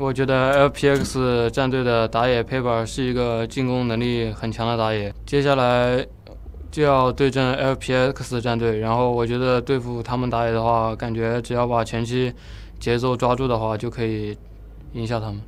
我觉得 FPX 战队的打野 Paper 是一个进攻能力很强的打野，接下来就要对阵 FPX 战队，然后我觉得对付他们打野的话，感觉只要把前期节奏抓住的话，就可以赢下他们。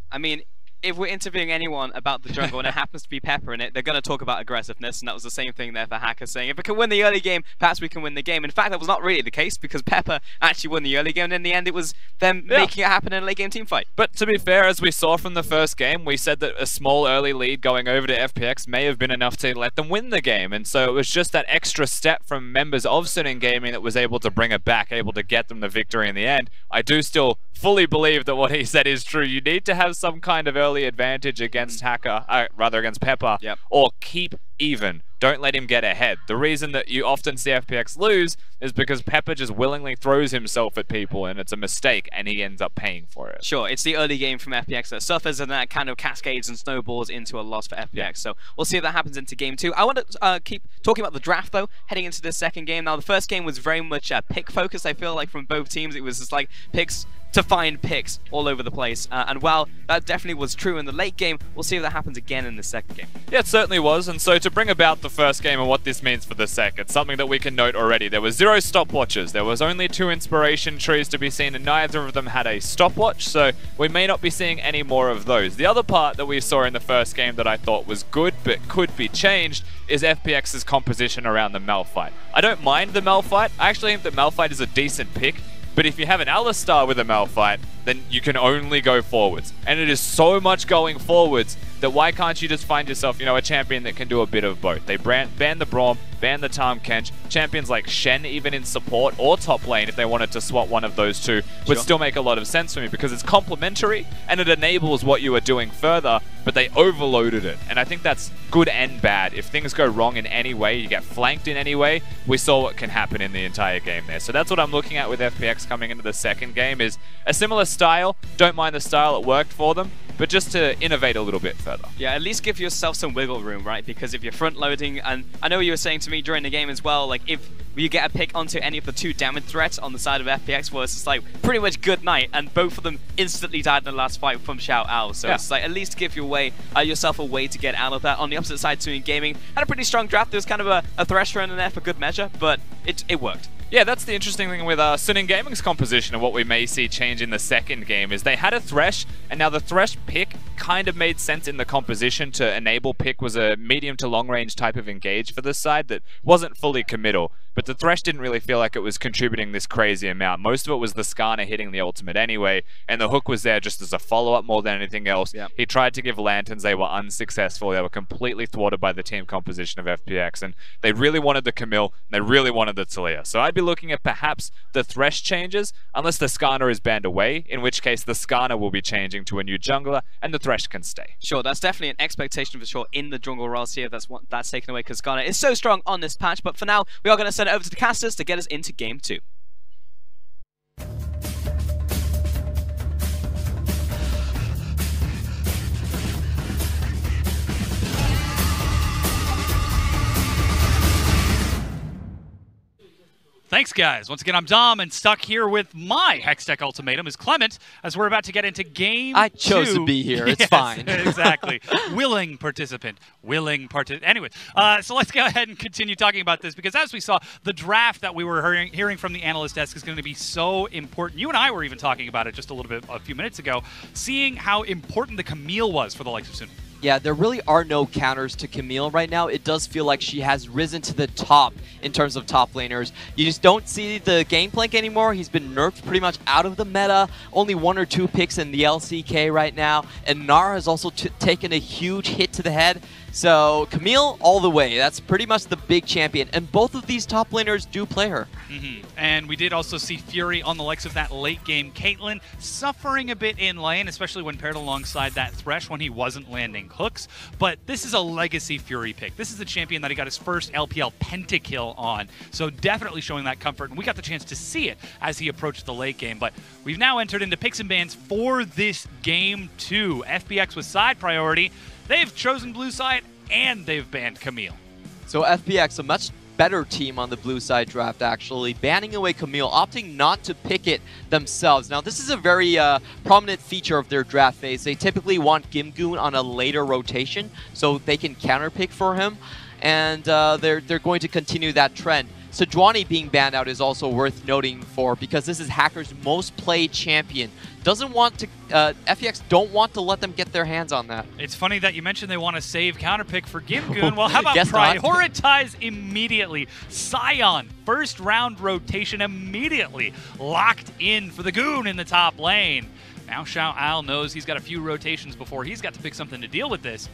I mean, if we're interviewing anyone about the jungle and it happens to be Pepper in it, they're going to talk about aggressiveness, and that was the same thing there for Hacker, saying if we can win the early game, perhaps we can win the game. In fact, that was not really the case, because Pepper actually won the early game, and in the end it was them making it happen in a late game team fight. But to be fair, as we saw from the first game, we said that a small early lead going over to FPX may have been enough to let them win the game, and so it was just that extra step from members of SNG Gaming that was able to bring it back, able to get them the victory in the end. I do still fully believe that what he said is true. You need to have some kind of early advantage against Hacker, rather against Pepper, or keep even. Don't let him get ahead. The reason that you often see FPX lose is because Pepper just willingly throws himself at people, and it's a mistake, and he ends up paying for it. Sure, it's the early game from FPX that suffers, and that kind of cascades and snowballs into a loss for FPX. So we'll see if that happens into game 2. I want to keep talking about the draft, though, heading into the second game. Now, the first game was very much pick focused. I feel like from both teams, it was just like picks to find picks all over the place. And while that definitely was true in the late game, we'll see if that happens again in the second game. Yeah, it certainly was. And so to bring about the first game and what this means for the second, something that we can note already. There were 0 stopwatches. There was only 2 inspiration trees to be seen, and neither of them had a stopwatch, so we may not be seeing any more of those. The other part that we saw in the first game that I thought was good but could be changed is FPX's composition around the Malphite. I don't mind the Malphite. I actually think that Malphite is a decent pick. But if you have an Alistar with a Malphite, then you can only go forwards. And it is so much going forwards that why can't you just find yourself, you know, a champion that can do a bit of both? They ban the Braum, ban the Tahm Kench. Champions like Shen, even in support or top lane, if they wanted to swap one of those two, would still make a lot of sense for me because it's complementary and it enables what you are doing further, but they overloaded it. And I think that's good and bad. If things go wrong in any way, you get flanked in any way, we saw what can happen in the entire game there. So that's what I'm looking at with FPX coming into the second game, is a similar style. Don't mind the style, it worked for them, but just to innovate a little bit further. Yeah, at least give yourself some wiggle room, right? Because if you're front loading, and I know you were saying to me during the game as well, like if you get a pick onto any of the 2 damage threats on the side of FPX, well, it's just like pretty much good night, and both of them instantly died in the last fight from Xiao Ao. So it's like at least give yourself a way to get out of that. On the opposite side, SNG Gaming had a pretty strong draft. There was kind of a thresh run in there for good measure, but it worked. Yeah, that's the interesting thing with SNG Gaming's composition and what we may see change in the second game is they had a Thresh, and now the Thresh pick kind of made sense in the composition to enable pick was a medium to long range type of engage for this side that wasn't fully committal. But the Thresh didn't really feel like it was contributing this crazy amount. Most of it was the Skarner hitting the ultimate anyway, and the hook was there just as a follow-up more than anything else. Yep. He tried to give lanterns, they were unsuccessful. They were completely thwarted by the team composition of FPX, and they really wanted the Camille, and they really wanted the Talia. So I'd be looking at perhaps the Thresh changes, unless the Skarner is banned away, in which case the Skarner will be changing to a new jungler, and the Thresh can stay. Sure, that's definitely an expectation for sure in the jungle roles here. That's taken away because Skarner is so strong on this patch, but for now, we are going to send it over to the casters to get us into game 2. Thanks, guys. Once again, I'm Dom, and stuck here with my Hextech Ultimatum is Clement, as we're about to get into game 2. I chose to be here. It's fine. Exactly. Willing participant. Anyway, so let's go ahead and continue talking about this, because as we saw, the draft that we were hearing from the analyst desk is going to be so important. You and I were even talking about it just a few minutes ago, seeing how important the Camille was for the likes of Sun. Yeah, there really are no counters to Camille right now. It does feel like she has risen to the top in terms of top laners. You just don't see the Gangplank anymore. He's been nerfed pretty much out of the meta. Only 1 or 2 picks in the LCK right now. And Nara has also taken a huge hit to the head. So Camille all the way. That's pretty much the big champion. And both of these top laners do play her. And we did also see Fury on the likes of that late game Caitlyn suffering a bit in lane, especially when paired alongside that Thresh when he wasn't landing hooks. But this is a legacy Fury pick. This is the champion that he got his first LPL pentakill on. So definitely showing that comfort. And we got the chance to see it as he approached the late game. But we've now entered into picks and bans for this game 2. FPX was side priority. They've chosen blue side, and they've banned Camille. So FPX, a much better team on the blue side draft, actually, banning away Camille, opting not to pick it themselves. Now, this is a very prominent feature of their draft phase. They typically want Gimgoon on a later rotation so they can counterpick for him, and they're going to continue that trend. Sejuani being banned out is also worth noting for, because this is Hacker's most played champion. Doesn't want to, FPX don't want to let them get their hands on that. It's funny that you mentioned they want to save counterpick for Gimgoon. Well, how about Guess not. prioritize immediately? Sion, first round rotation immediately locked in for the Goon in the top lane. Now Xiao Al knows he's got a few rotations before he's got to pick something to deal with this.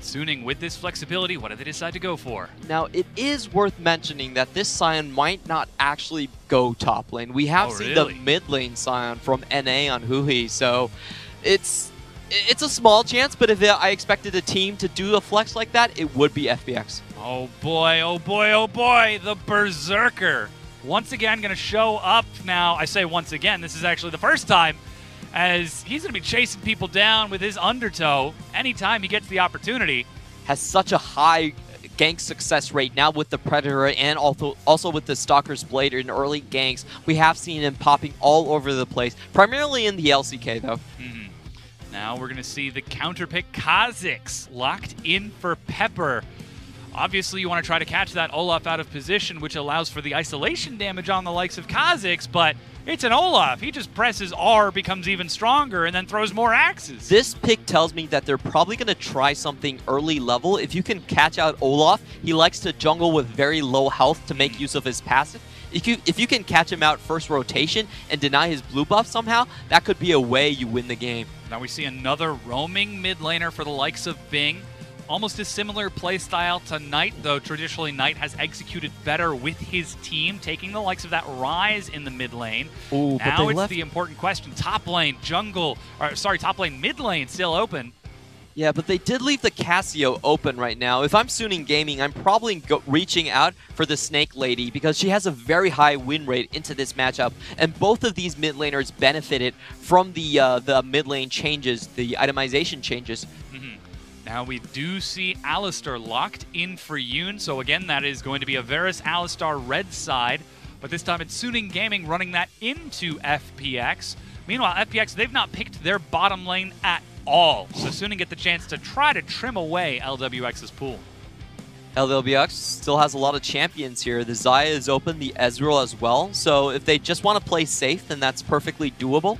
Suning, with this flexibility, what did they decide to go for? Now, it is worth mentioning that this Sion might not actually go top lane. We have seen really? the mid lane Sion from NA on Huhi, so it's a small chance, but if I expected a team to do a flex like that, it would be FPX. Oh boy, oh boy, oh boy, the Berserker. Once again, going to show up now. I say once again, this is actually the first time, as he's going to be chasing people down with his undertow anytime he gets the opportunity. Has such a high gank success rate now with the Predator and also with the Stalker's Blade in early ganks. We have seen him popping all over the place, primarily in the LCK though. Now we're going to see the counterpick Kha'Zix locked in for Pepper. Obviously, you want to try to catch that Olaf out of position, which allows for the isolation damage on the likes of Kha'Zix, but it's an Olaf. He just presses R, becomes even stronger, and then throws more axes. This pick tells me that they're probably going to try something early level. If you can catch out Olaf, he likes to jungle with very low health to make use of his passive. If you can catch him out first rotation and deny his blue buff somehow, that could be a way you win the game. Now we see another roaming mid laner for the likes of Bing. Almost a similar playstyle to Knight, though traditionally Knight has executed better with his team, taking the likes of that Rise in the mid lane. Ooh, now it's the important question. Top lane, top lane, mid lane still open. Yeah, but they did leave the Casio open right now. If I'm Suning Gaming, I'm probably reaching out for the Snake Lady because she has a very high win rate into this matchup. And both of these mid laners benefited from the mid lane changes, the itemization changes. Now we do see Alistar locked in for Yoon, so again that is going to be a Varus Alistar red side, but this time it's Suning Gaming running that into FPX. Meanwhile, FPX, they've not picked their bottom lane at all, so Suning get the chance to try to trim away LWX's pool. LWX still has a lot of champions here. The Xayah is open, the Ezreal as well, so if they just want to play safe, then that's perfectly doable.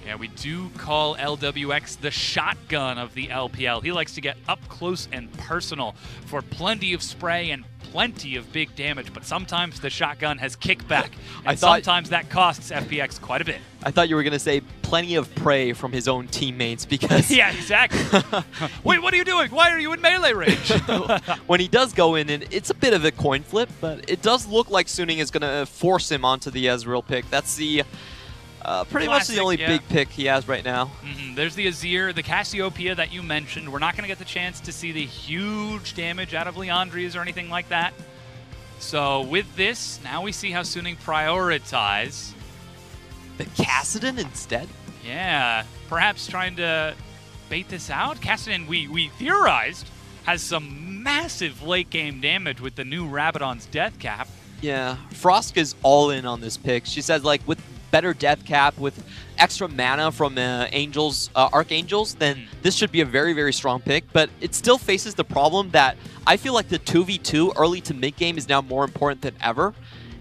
Yeah, we do call LWX the shotgun of the LPL. He likes to get up close and personal for plenty of spray and plenty of big damage, but sometimes the shotgun has kickback, and sometimes that costs FPX quite a bit. I thought you were going to say plenty of prey from his own teammates because... Yeah, exactly. Wait, what are you doing? Why are you in melee range? When he does go in, and it's a bit of a coin flip, but it does look like Suning is going to force him onto the Ezreal pick. That's the... pretty much the only big pick he has right now. There's the Azir, the Cassiopeia that you mentioned. We're not going to get the chance to see the huge damage out of Leandri's or anything like that. So with this, now we see how Suning prioritize. The Kassadin instead? Yeah, perhaps trying to bait this out. Kassadin, we theorized, has some massive late game damage with the new Rabadon's death cap. Yeah, Frost is all in on this pick. She says, like, with better death cap, with extra mana from Archangels, then this should be a very, very strong pick. But it still faces the problem that I feel like the 2v2 early to mid game is now more important than ever.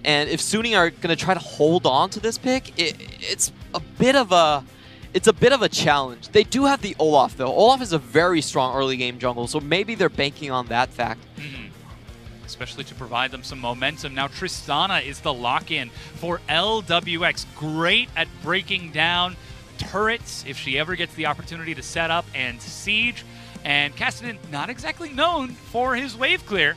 And if Suning are going to try to hold on to this pick, it's a bit of a challenge. They do have the Olaf though. Olaf is a very strong early game jungle, so maybe they're banking on that fact. Especially to provide them some momentum. Now Tristana is the lock-in for LWX. Great at breaking down turrets if she ever gets the opportunity to set up and siege. And Kassadin, not exactly known for his wave clear.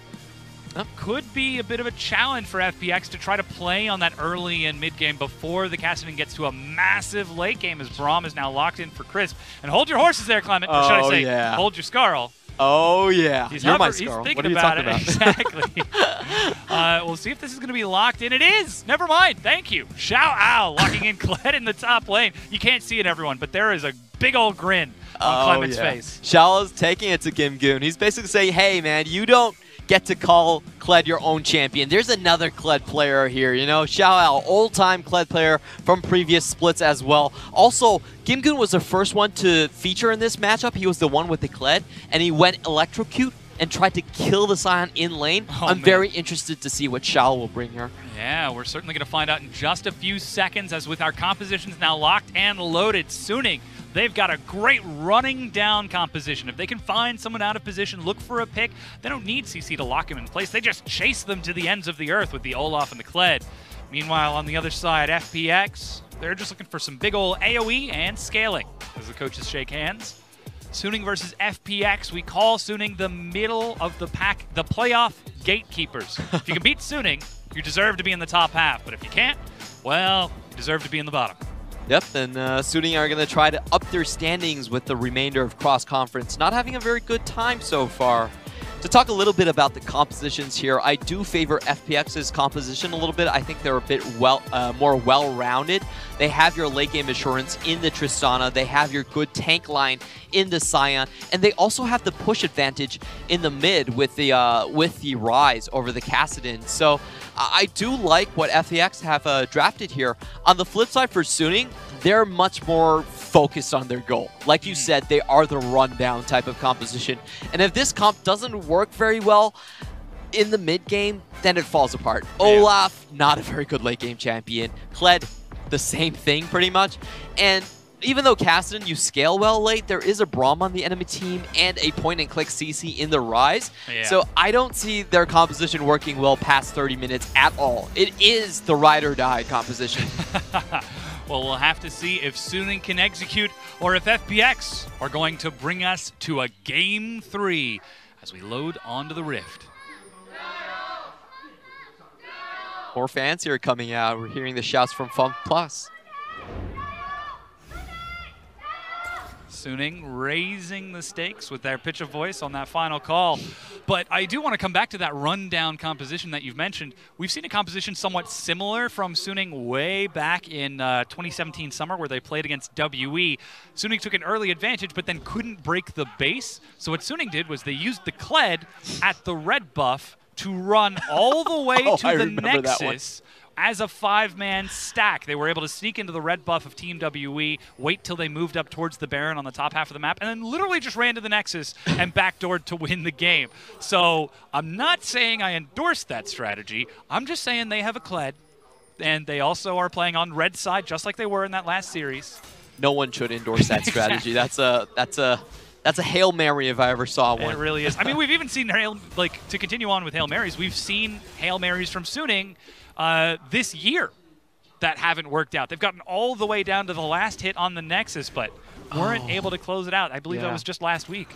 Could be a bit of a challenge for FPX to try to play on that early and mid game before the Kassadin gets to a massive late game, as Braum is now locked in for Crisp. And hold your horses there, Clement. Or should I say, hold your Scarl. Oh, yeah. You're my Scarl. He's thinking about it. Exactly. We'll see if this is going to be locked in. It is. Never mind. Thank you. Xiao Ao locking in Kled in the top lane. You can't see it, everyone, but there is a big old grin on Clement's face. Xiao's taking it to Gimgoon. He's basically saying, hey, man, you don't get to call Kled your own champion. There's another Kled player here, you know. Shout out, old-time Kled player from previous splits as well. Also, Gimgun was the first one to feature in this matchup. He was the one with the Kled, and he went Electrocute and tried to kill the Sion in lane. I'm very interested to see what Shao will bring here. Yeah, we're certainly going to find out in just a few seconds, as with our compositions now locked and loaded. Suning, they've got a great running down composition. If they can find someone out of position, look for a pick, they don't need CC to lock him in place. They just chase them to the ends of the earth with the Olaf and the Kled. Meanwhile, on the other side, FPX, they're just looking for some big ol' AoE and scaling as the coaches shake hands. Suning versus FPX. We call Suning the middle of the pack, the playoff gatekeepers. If you can beat Suning, you deserve to be in the top half. But if you can't, well, you deserve to be in the bottom. Yep, and Suning are going to try to up their standings with the remainder of cross-conference. Not having a very good time so far. To talk a little bit about the compositions here, I do favor FPX's composition a little bit. I think they're a bit more well-rounded. They have your late game assurance in the Tristana. They have your good tank line in the Sion, and they also have the push advantage in the mid with the Rise over the Kassadin. So I do like what FPX have drafted here. On the flip side for Suning, they're much more focused on their goal. Like you said, they are the rundown type of composition. And if this comp doesn't work very well in the mid game, then it falls apart. Yeah. Olaf, not a very good late game champion. Kled, the same thing pretty much. And even though Kassadin, you scale well late, there is a Braum on the enemy team and a point-and-click CC in the Rise. Yeah. So I don't see their composition working well past 30 minutes at all. It is the ride or die composition. Well, we'll have to see if Suning can execute or if FPX are going to bring us to a Game 3 as we load onto the Rift. More fans here coming out. We're hearing the shouts from FunPlus. Suning raising the stakes with their pitch of voice on that final call. But I do want to come back to that rundown composition that you've mentioned. We've seen a composition somewhat similar from Suning way back in 2017 summer where they played against WE. Suning took an early advantage but then couldn't break the base. So what Suning did was they used the Kled at the red buff to run all the way to the Nexus as a 5-man stack. They were able to sneak into the red buff of Team WE, wait till they moved up towards the Baron on the top half of the map, and then literally just ran to the Nexus and backdoored to win the game. So I'm not saying I endorse that strategy. I'm just saying they have a Kled, and they also are playing on red side just like they were in that last series. No one should endorse that strategy. That's a Hail Mary if I ever saw one. It really is. I mean, we've even seen to continue on with Hail Marys, we've seen Hail Marys from Suning this year that haven't worked out. They've gotten all the way down to the last hit on the Nexus, but weren't able to close it out. I believe that was just last week.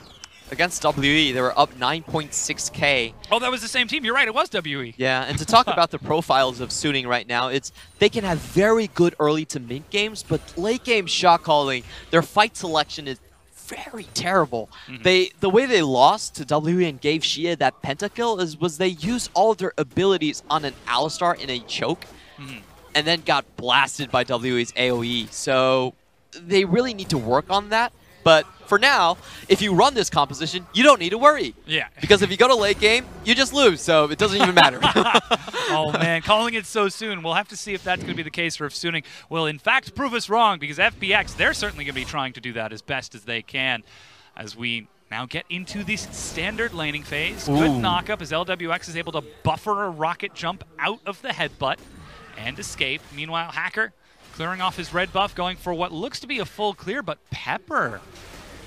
Against WE, they were up 9.6K. Oh, that was the same team. You're right. It was WE. Yeah, and to talk about the profiles of Suning right now, they can have very good early to mid games, but late game shot calling, their fight selection is very terrible. The way they lost to WE and gave Shia that pentakill was they used all of their abilities on an Alistar in a choke and then got blasted by WE's AoE. So they really need to work on that. But for now, if you run this composition, you don't need to worry. Yeah. Because if you go to late game, you just lose, so it doesn't even matter. Oh, man, calling it so soon. We'll have to see if that's going to be the case or if Suning will, in fact, prove us wrong, because FPX, they're certainly going to be trying to do that as best as they can as we now get into this standard laning phase. Ooh. Good knock-up as LWX is able to buffer a rocket jump out of the headbutt and escape. Meanwhile, Hacker clearing off his red buff, going for what looks to be a full clear, but Pepper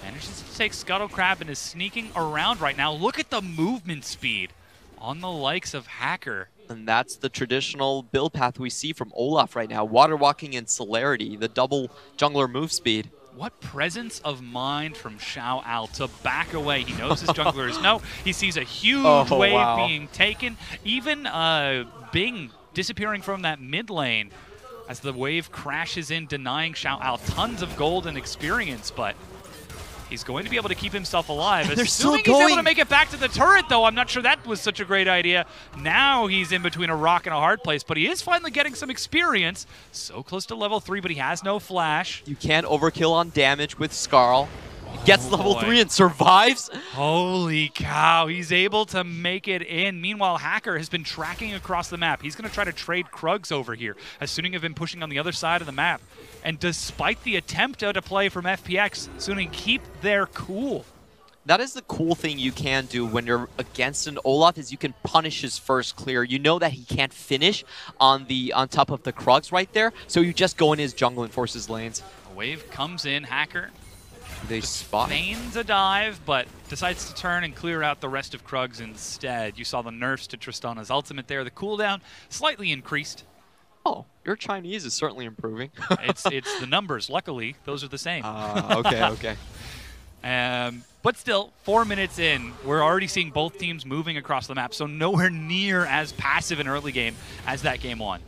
manages to take Scuttle Crab and is sneaking around right now. Look at the movement speed on the likes of Hacker. And that's the traditional build path we see from Olaf right now. Water walking and celerity, the double jungler move speed. What presence of mind from Xiao Al to back away. He knows his junglers know. He sees a huge wave being taken. Even Bing disappearing from that mid lane as the wave crashes in, denying Xiao Al tons of gold and experience, but he's going to be able to keep himself alive. Assuming he's able to make it back to the turret, though, I'm not sure that was such a great idea. Now he's in between a rock and a hard place, but he is finally getting some experience. So close to level 3, but he has no flash. You can't overkill on damage with Skarl. Gets level 3 and survives. Holy cow, he's able to make it in. Meanwhile, FLICKR has been tracking across the map. He's going to try to trade Krugs over here, as Suning have been pushing on the other side of the map. And despite the attempt out of play from FPX, Suning keep their cool. That is the cool thing you can do when you're against an Olaf, is you can punish his first clear. You know that he can't finish on top of the Krugs right there, so you just go in his jungle and force his lanes. A wave comes in, FLICKR. They spot. Feigns a dive, but decides to turn and clear out the rest of Krugs instead. You saw the nerfs to Tristana's ultimate there. The cooldown slightly increased. Oh, your Chinese is certainly improving. it's the numbers. Luckily, those are the same. Okay. But still, 4 minutes in, we're already seeing both teams moving across the map, so nowhere near as passive in early game as that game one.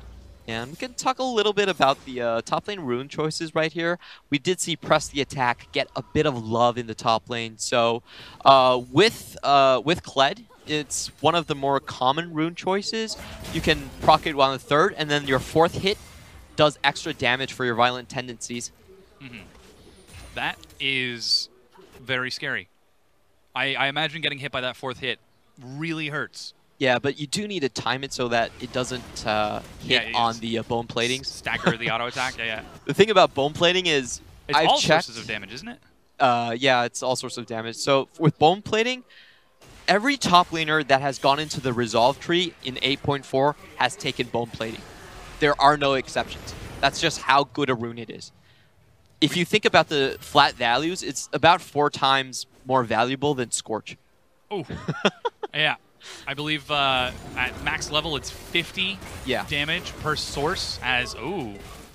And we can talk a little bit about the top lane rune choices right here. We did see Press the Attack get a bit of love in the top lane. So with Kled, it's one of the more common rune choices. You can proc it on the third, and then your fourth hit does extra damage for your violent tendencies. That is very scary. I imagine getting hit by that fourth hit really hurts. Yeah, but you do need to time it so that it doesn't hit on the bone platings. Stagger the auto attack. Yeah. The thing about bone plating is It's I've all checked, sources of damage, isn't it? Yeah, it's all sorts of damage. So with bone plating, every top laner that has gone into the resolve tree in 8.4 has taken bone plating. There are no exceptions. That's just how good a rune it is. If you think about the flat values, it's about 4 times more valuable than Scorch. Oh, yeah. I believe at max level it's 50 damage per source as,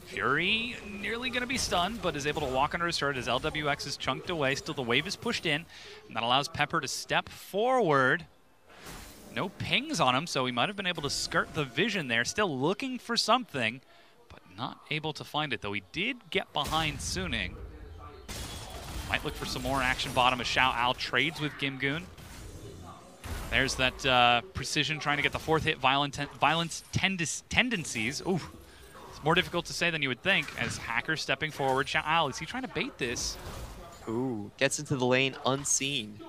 Fury nearly going to be stunned, but is able to walk under his turret as LWX is chunked away. Still the wave is pushed in, and that allows Pepper to step forward. No pings on him, so he might have been able to skirt the vision there. Still looking for something, but not able to find it, though he did get behind Suning. Might look for some more action bottom as Xiao Al trades with Gimgoon. There's that precision trying to get the fourth hit violence tendencies. Ooh, it's more difficult to say than you would think as FLICKR stepping forward. Xiao Al, is he trying to bait this? Ooh, gets into the lane unseen.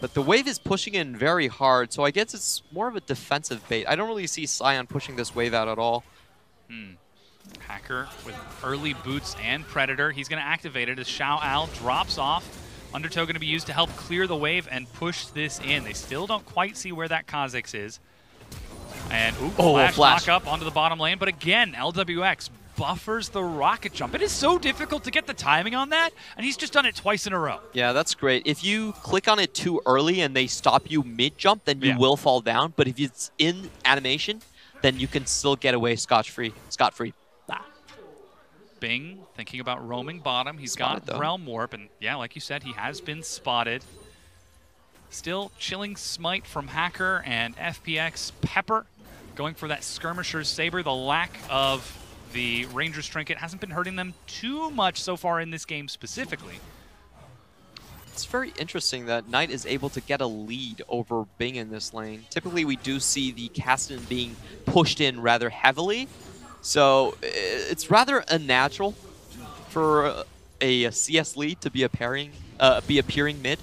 But the wave is pushing in very hard, so I guess it's more of a defensive bait. I don't really see Sion pushing this wave out at all. FLICKR with early boots and Predator. He's going to activate it as Xiao Al drops off. Undertow going to be used to help clear the wave and push this in. They still don't quite see where that Kha'Zix is. And flash knock up onto the bottom lane. But again, LWX buffers the rocket jump. It is so difficult to get the timing on that, and he's just done it twice in a row. Yeah, that's great. If you click on it too early and they stop you mid-jump, then you will fall down. But if it's in animation, then you can still get away scot-free. Bing thinking about roaming bottom. He's got Realm Warp, and yeah, like you said, he has been spotted. Still chilling smite from FLICKR and FPX. Pepper going for that Skirmisher's Saber. The lack of the Ranger's Trinket hasn't been hurting them too much so far in this game specifically. It's very interesting that Knight is able to get a lead over Bing in this lane. Typically, we do see the Caston being pushed in rather heavily. So it's rather unnatural for a CS lead to be appearing mid.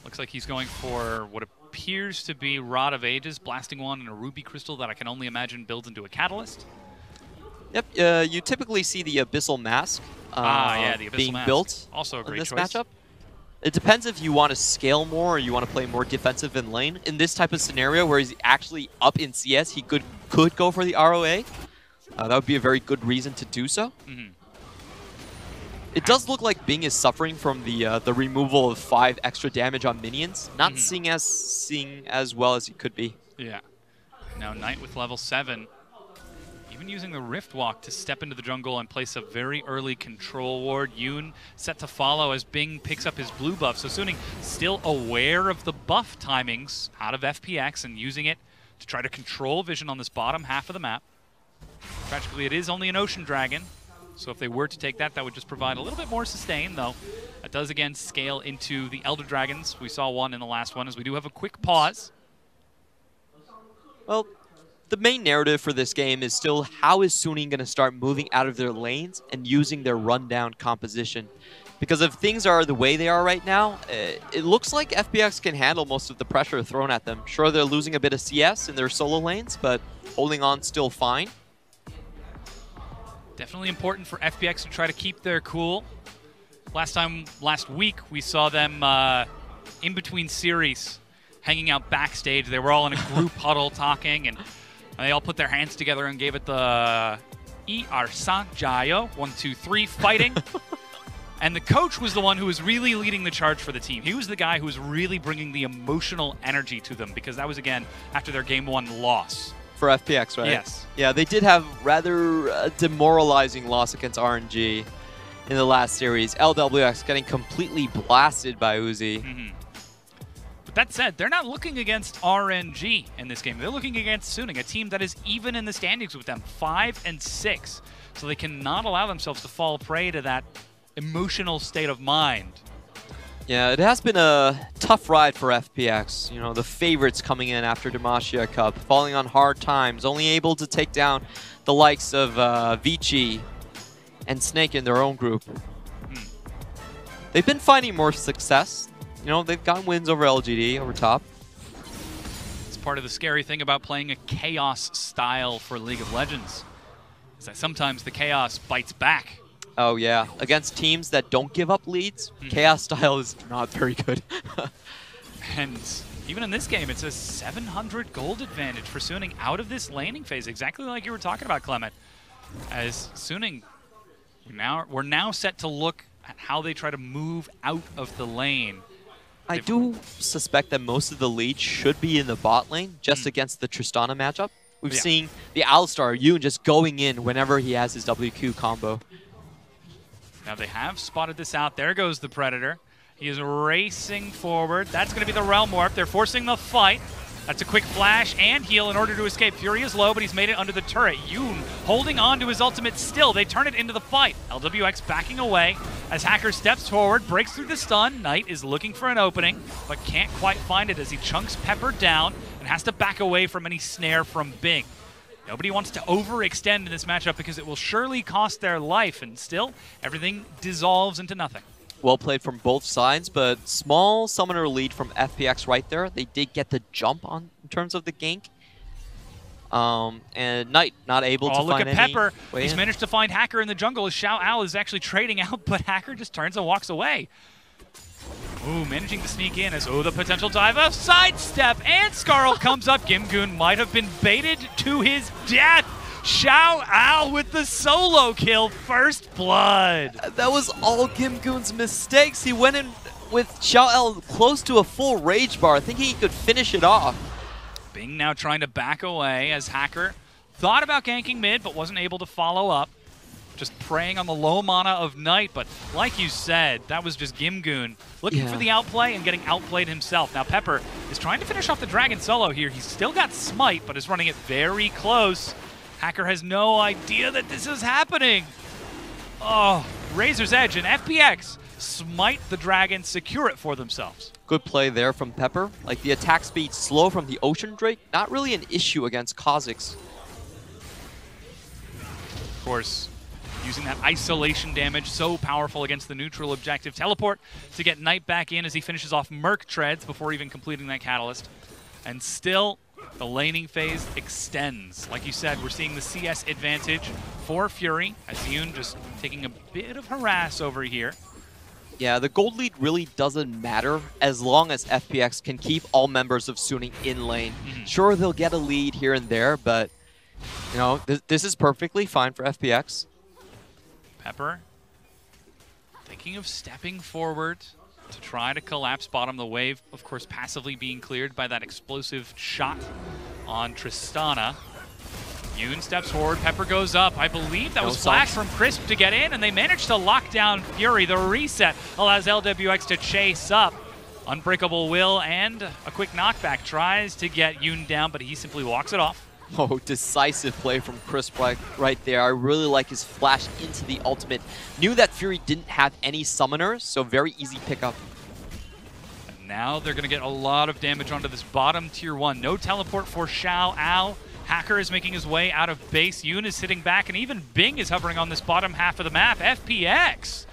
Looks like he's going for what appears to be Rod of Ages, Blasting Wand, and a Ruby Crystal that I can only imagine builds into a Catalyst. Yep, you typically see the Abyssal Mask the Abyssal being Mask. built also a great in this choice. matchup. It depends if you want to scale more or you want to play more defensive in lane. In this type of scenario where he's actually up in CS, he could go for the ROA. That would be a very good reason to do so. It does look like Bing is suffering from the removal of 5 extra damage on minions. Not seeing as well as he could be. Yeah. Now Knight with level 7. Even using the Rift Walk to step into the jungle and place a very early control ward. Yoon set to follow as Bing picks up his blue buff. So Suning still aware of the buff timings out of FPX and using it to try to control vision on this bottom half of the map. Tragically, it is only an Ocean Dragon. So if they were to take that, that would just provide a little bit more sustain, though. That does, again, scale into the Elder Dragons. We saw one in the last one, as we do have a quick pause. Well, the main narrative for this game is still how is Suning going to start moving out of their lanes and using their rundown composition. Because if things are the way they are right now, it looks like FPX can handle most of the pressure thrown at them. Sure, they're losing a bit of CS in their solo lanes, but holding on still fine. Definitely important for FPX to try to keep their cool. Last week, we saw them in between series, hanging out backstage. They were all in a group huddle talking, and they all put their hands together and gave it the Arsan Jayo, 1, 2, 3, fighting. And the coach was the one who was really leading the charge for the team. He was the guy who was really bringing the emotional energy to them, because that was, again, after their Game 1 loss. For FPX, right? Yes. Yeah, they did have rather demoralizing loss against RNG in the last series. LWX getting completely blasted by Uzi. Mm-hmm. But that said, they're not looking against RNG in this game. They're looking against Suning, a team that is even in the standings with them, 5 and 6. So they cannot allow themselves to fall prey to that emotional state of mind. Yeah, it has been a tough ride for FPX. You know, the favorites coming in after Demacia Cup, falling on hard times, only able to take down the likes of Vici and Snake in their own group. They've been finding more success. You know, they've gotten wins over LGD, over top. It's part of the scary thing about playing a chaos style for League of Legends, is that sometimes the chaos bites back. Oh yeah, against teams that don't give up leads, chaos style is not very good. And even in this game, it's a 700 gold advantage for Suning out of this laning phase, exactly like you were talking about, Clement. As Suning, we're now set to look at how they try to move out of the lane. I do suspect that most of the lead should be in the bot lane, just against the Tristana matchup. We've seen the Alistar, Yoon, just going in whenever he has his WQ combo. Now they have spotted this out. There goes the Predator. He is racing forward. That's going to be the Realm Warp. They're forcing the fight. That's a quick flash and heal in order to escape. Fury is low, but he's made it under the turret. Yoon holding on to his ultimate still. They turn it into the fight. LWX backing away as Hacker steps forward, breaks through the stun. Knight is looking for an opening, but can't quite find it as he chunks Pepper down and has to back away from any snare from Bing. Nobody wants to overextend in this matchup because it will surely cost their life, and still, everything dissolves into nothing. Well played from both sides, but small summoner lead from FPX right there. They did get the jump on in terms of the gank. And Knight not able to find any. Oh, look at Pepper. He's in. managed to find Hacker in the jungle as Xiao Al is actually trading out, but Hacker just turns and walks away. Ooh, managing to sneak in as, the potential dive of sidestep, and Skarl comes up. Gimgoon might have been baited to his death. Xiao Al with the solo kill, first blood. That was all Gimgoon's mistakes. He went in with Xiao Al close to a full rage bar, thinking he could finish it off. Bing now trying to back away as Hacker thought about ganking mid, but wasn't able to follow up. Just preying on the low mana of Knight, but like you said, that was just Gimgoon looking for the outplay and getting outplayed himself. Now Pepper is trying to finish off the Dragon solo here. He's still got Smite, but is running it very close. Hacker has no idea that this is happening. Oh, Razor's Edge and FPX smite the Dragon, secure it for themselves. Good play there from Pepper. Like, the attack speed slow from the Ocean Drake, not really an issue against Kha'Zix. Of course, using that isolation damage, so powerful against the neutral objective. Teleport to get Knight back in as he finishes off Merc Treads before even completing that Catalyst. And still, the laning phase extends. Like you said, we're seeing the CS advantage for Fury, as Yoon just taking a bit of harass over here. Yeah, the gold lead really doesn't matter as long as FPX can keep all members of Suning in lane. Sure, they'll get a lead here and there, but you know, this is perfectly fine for FPX. Pepper thinking of stepping forward to try to collapse bottom. The wave, of course, passively being cleared by that explosive shot on Tristana. Yoon steps forward, Pepper goes up. I believe that was flash from Crisp to get in, and they managed to lock down Fury. The reset allows LWX to chase up. Unbreakable Will and a quick knockback tries to get Yoon down, but he simply walks it off. Oh, decisive play from Crisp right there. I really like his flash into the ultimate. Knew that Fury didn't have any summoners, so very easy pickup. And now they're going to get a lot of damage onto this bottom tier 1. No teleport for Xiao Al. Hacker is making his way out of base. Yoon is sitting back, and even Bing is hovering on this bottom half of the map. FPX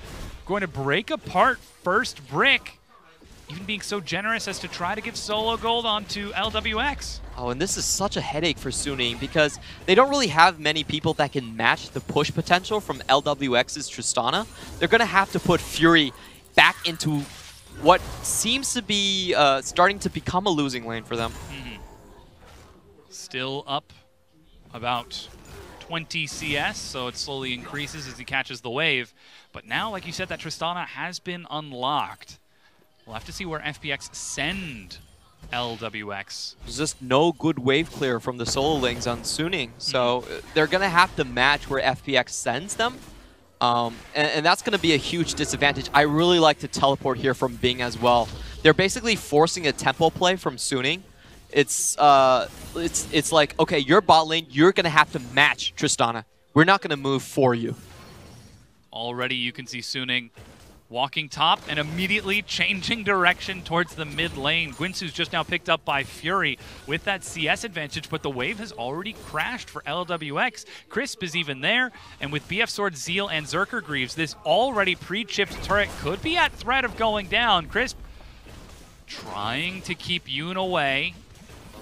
going to break apart first brick, even being so generous as to try to give solo gold onto LWX. Oh, and this is such a headache for Suning because they don't really have many people that can match the push potential from LWX's Tristana. They're going to have to put Fury back into what seems to be starting to become a losing lane for them. Still up about 20 CS, so it slowly increases as he catches the wave. But now, like you said, that Tristana has been unlocked. We'll have to see where FPX send LWX. There's just no good wave clear from the solo lanes on Suning, so they're going to have to match where FPX sends them. And that's going to be a huge disadvantage. I really like the teleport here from Bing as well. They're basically forcing a tempo play from Suning. It's like, okay, your bot lane, you're going to have to match Tristana. We're not going to move for you. Already you can see Suning walking top and immediately changing direction towards the mid lane. Guinsoo's just now picked up by Fury with that CS advantage, but the wave has already crashed for LWX. Crisp is even there, and with BF Sword, Zeal, and Zerker Greaves, this already pre-chipped turret could be at threat of going down. Crisp trying to keep Yoon away.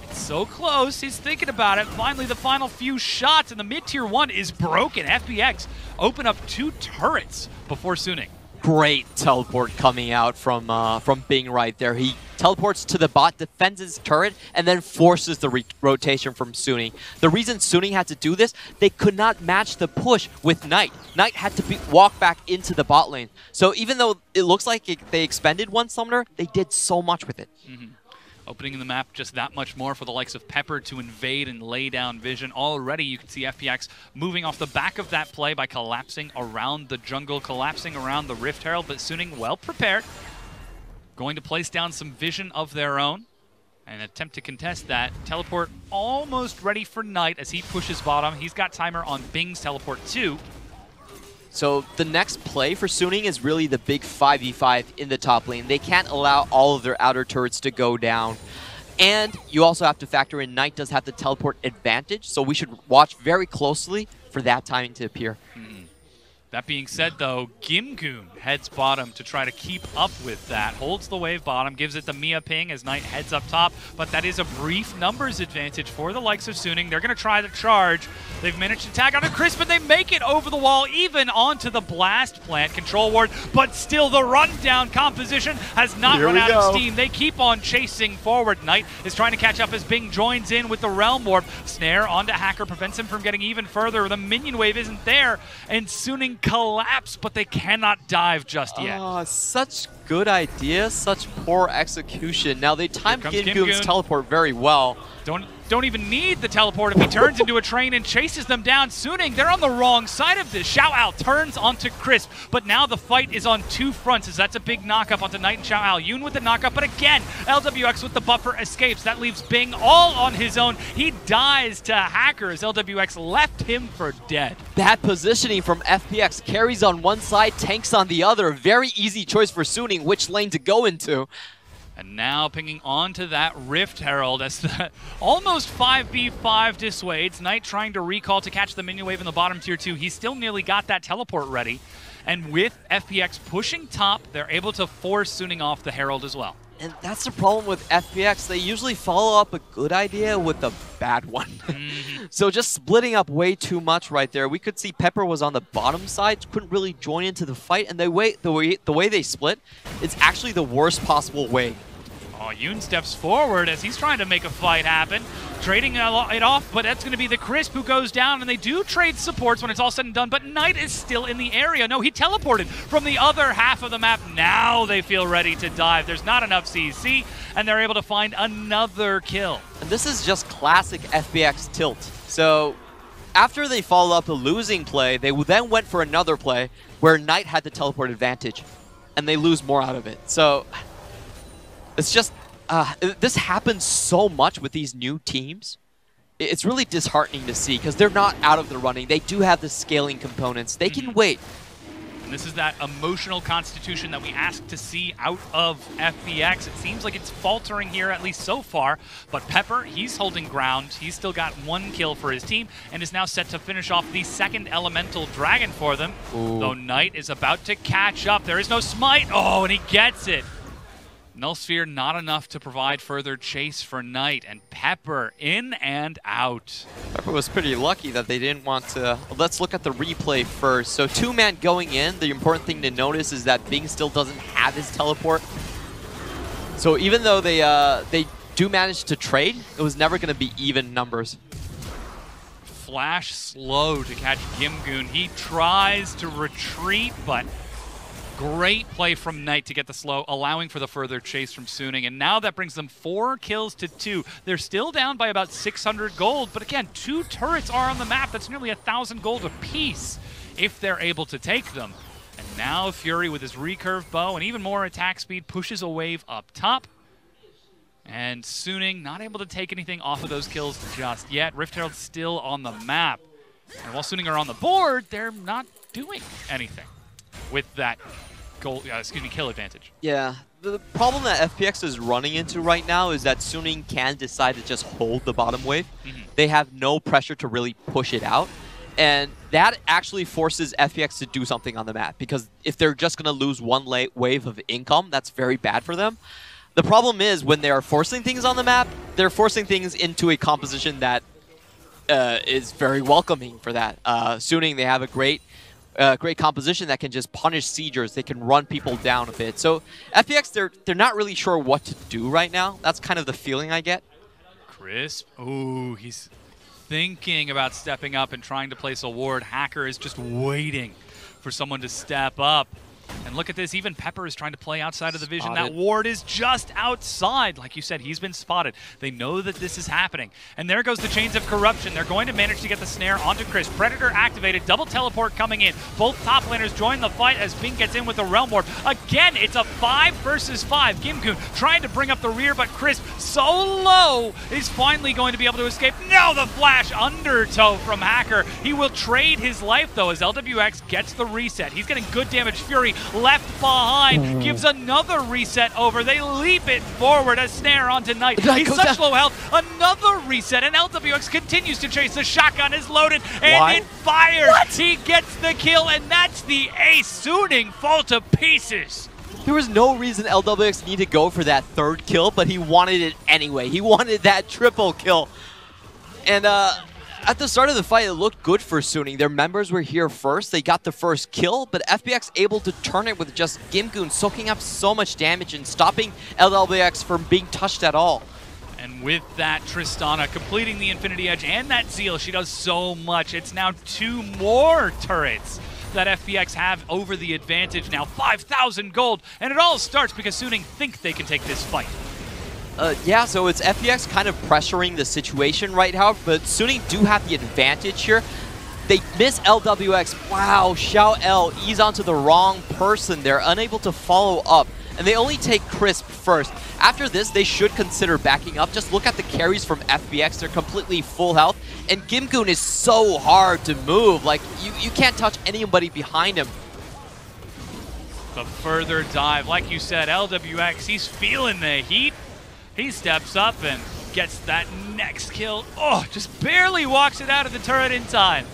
It's so close, he's thinking about it. Finally, the final few shots, and the mid-tier 1 is broken. FPX open up 2 turrets before Suning. Great teleport coming out from Bing right there. He teleports to the bot, defends his turret, and then forces the rotation from Suning. The reason Suning had to do this, they could not match the push with Knight. Knight had to walk back into the bot lane. So even though it looks like they expended one summoner, they did so much with it. Opening the map just that much more for the likes of Pepper to invade and lay down vision. Already you can see FPX moving off the back of that play by collapsing around the jungle, collapsing around the Rift Herald, but Suning well prepared. Going to place down some vision of their own and attempt to contest that. Teleport almost ready for Knight as he pushes bottom. He's got timer on Bing's teleport too. So the next play for Suning is really the big 5v5 in the top lane. They can't allow all of their outer turrets to go down. And you also have to factor in Knight does have the teleport advantage, so we should watch very closely for that timing to appear. That being said, though, Gimgoon heads bottom to try to keep up with that. Holds the wave bottom, gives it the Mia ping as Knight heads up top, but that is a brief numbers advantage for the likes of Suning. They're going to try the charge. They've managed to tag onto Crisp, and they make it over the wall, even onto the Blast Plant control ward, but still the rundown composition has not run out of steam. They keep on chasing forward. Knight is trying to catch up as Bing joins in with the Realm Warp. Snare onto Hacker prevents him from getting even further. The minion wave isn't there, and Suning collapse, but they cannot dive just yet. Oh, such good idea, such poor execution. Now they timed Gimgoon's teleport very well. Don't even need the teleport if he turns into a train and chases them down. Suning, they're on the wrong side of this. Xiaoao turns onto Crisp, but now the fight is on 2 fronts as that's a big knockup onto Knight and Xiaoao. Yoon with the knockup, but again, LWX with the buffer escapes. That leaves Bing all on his own. He dies to Hacker as LWX left him for dead. Bad positioning from FPX. Carries on one side, tanks on the other. Very easy choice for Suning which lane to go into. And now pinging onto that Rift Herald as the almost 5v5 dissuades. Knight trying to recall to catch the minion wave in the bottom tier 2. He still nearly got that teleport ready. And with FPX pushing top, they're able to force Suning off the Herald as well. And that's the problem with FPX. They usually follow up a good idea with a bad one. So just splitting up way too much right there. We could see Pepper was on the bottom side, couldn't really join into the fight, and the way they split, it's actually the worst possible way. Oh, Yoon steps forward as he's trying to make a fight happen. Trading it off, but that's going to be the Crisp who goes down, and they do trade supports when it's all said and done, but Knight is still in the area. No, he teleported from the other half of the map. Now they feel ready to dive. There's not enough CC, and they're able to find another kill. And this is just classic FPX tilt. So after they followed up the losing play, they then went for another play where Knight had the teleport advantage, and they lose more out of it. So it's just, this happens so much with these new teams. It's really disheartening to see because they're not out of the running. They do have the scaling components. They can wait. And this is that emotional constitution that we asked to see out of FPX. It seems like it's faltering here, at least so far. But Pepper, he's holding ground. He's still got 1 kill for his team and is now set to finish off the 2nd Elemental Dragon for them. Ooh. Though Knight is about to catch up. There is no smite. Oh, and he gets it. Null Sphere not enough to provide further chase for Knight, and Pepper in and out. Pepper was pretty lucky that they didn't want to... Let's look at the replay first. So 2-man going in, the important thing to notice is that Bing still doesn't have his teleport. So even though they do manage to trade, it was never going to be even numbers. Flash slow to catch Gimgoon. He tries to retreat, but great play from Knight to get the slow, allowing for the further chase from Suning. And now that brings them 4 kills to 2. They're still down by about 600 gold, but again, 2 turrets are on the map. That's nearly 1,000 gold apiece if they're able to take them. And now Fury with his recurve bow and even more attack speed pushes a wave up top. And Suning not able to take anything off of those kills just yet. Rift Herald still on the map. And while Suning are on the board, they're not doing anything with that kill advantage. Yeah, the problem that FPX is running into right now is that Suning can decide to just hold the bottom wave. They have no pressure to really push it out. And that actually forces FPX to do something on the map, because if they're just going to lose 1 wave of income, that's very bad for them. The problem is when they are forcing things on the map, they're forcing things into a composition that is very welcoming for that. Suning, they have a great composition that can just punish siegers. They can run people down a bit. So FPX, they're not really sure what to do right now. That's kind of the feeling I get. Crisp. Ooh, he's thinking about stepping up and trying to place a ward. Hacker is just waiting for someone to step up. And look at this, even Pepper is trying to play outside of the vision. That ward is just outside. Like you said, he's been spotted. They know that this is happening. And there goes the Chains of Corruption. They're going to manage to get the snare onto Chris. Predator activated, double teleport coming in. Both top laners join the fight as Bing gets in with the Realm Warp. Again, it's a 5 versus 5. Gimgoon trying to bring up the rear, but Chris, so low, is finally going to be able to escape. No, the flash undertow from Hacker. He will trade his life, though, as LWX gets the reset. He's getting good damage. Fury left behind, gives another reset over. They leap it forward, a snare onto Knight. He's such low health. Another reset, and LWX continues to chase. The shotgun is loaded, and it fires. What? He gets the kill, and that's the ace. Suning fall to pieces. There was no reason LWX needed to go for that 3rd kill, but he wanted it anyway. He wanted that triple kill. And at the start of the fight, it looked good for Suning. Their members were here first. They got the first kill, but FPX able to turn it with just Gimgoon soaking up so much damage and stopping LWX from being touched at all. And with that, Tristana completing the Infinity Edge and that Zeal, she does so much. It's now 2 more turrets that FPX have over the advantage now. 5,000 gold, and it all starts because Suning think they can take this fight. Yeah, so it's FPX kind of pressuring the situation right now, but Suning do have the advantage here. They miss LWX. Wow, Xiao L ease onto the wrong person. They're unable to follow up, and they only take Crisp first. After this, they should consider backing up. Just look at the carries from FPX. They're completely full health, and Gimgoon is so hard to move. Like, you can't touch anybody behind him. The further dive, like you said, LWX, he's feeling the heat. He steps up and gets that next kill. Oh, just barely walks it out of the turret in time.